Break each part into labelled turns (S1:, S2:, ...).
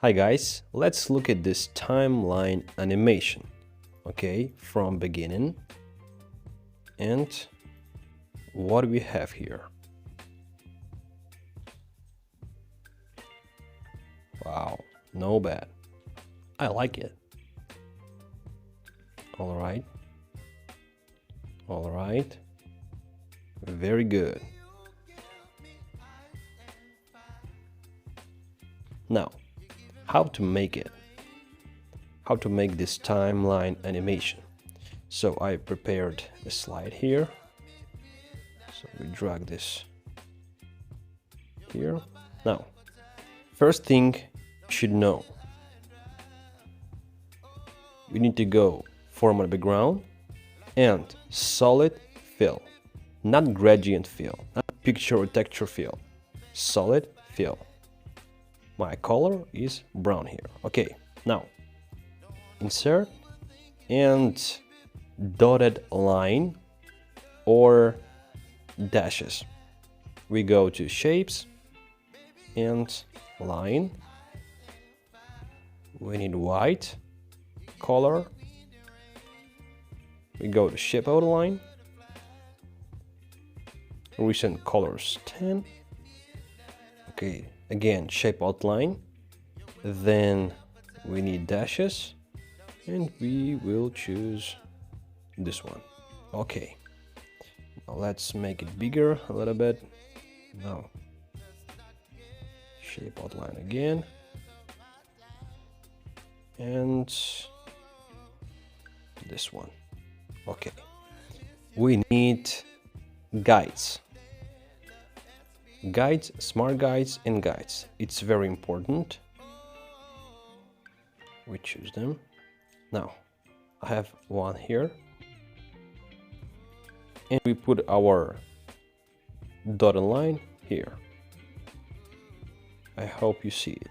S1: Hi guys, let's look at this timeline animation. Okay, from beginning. And what do we have here? Wow, no bad. I like it. All right. All right. Very good. Now, how to make it? How to make this timeline animation? So I prepared a slide here. So we drag this here. Now, first thing you should know, we need to go format background and solid fill, not gradient fill, not picture or texture fill, solid fill. My color is brown here. Okay, now insert and dotted line or dashes. We go to shapes and line. We need white color. We go to shape outline. Recent colors 10. Okay, again shape outline. Then we need dashes and we will choose this one. Okay, now let's make it bigger a little bit. Now shape outline again, and this one. Okay, we need guides, smart guides and guides. It's very important. We choose them. Now I have one here, and we put our dotted line here. I hope you see it.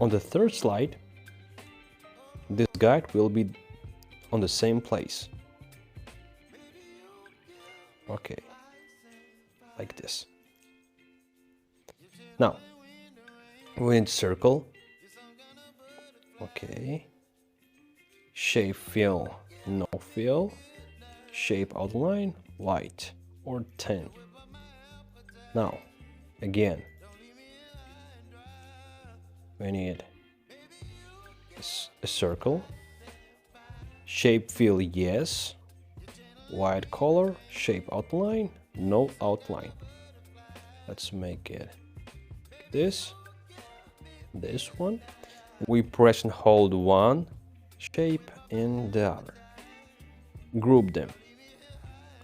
S1: On the third slide, this guide will be on the same place. Okay, like this. Now we need circle. Okay, shape fill, no fill, shape outline, white or 10. Now again we need a circle, shape fill, yes, white color, shape outline, no outline. Let's make it this one. We press and hold one shape and the other. Group them.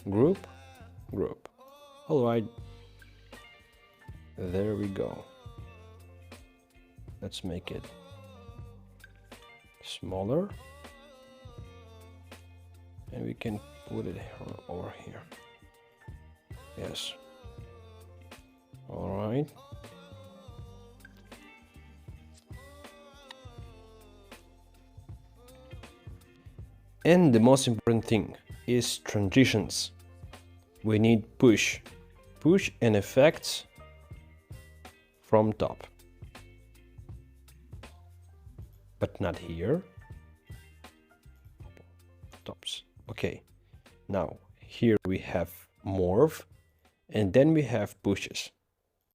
S1: Group. All right. There we go. Let's make it smaller. And we can put it over here. Yes. All right. And the most important thing is transitions. We need push and effects from top, but not here. Tops. Okay, now here we have morph, and then we have pushes.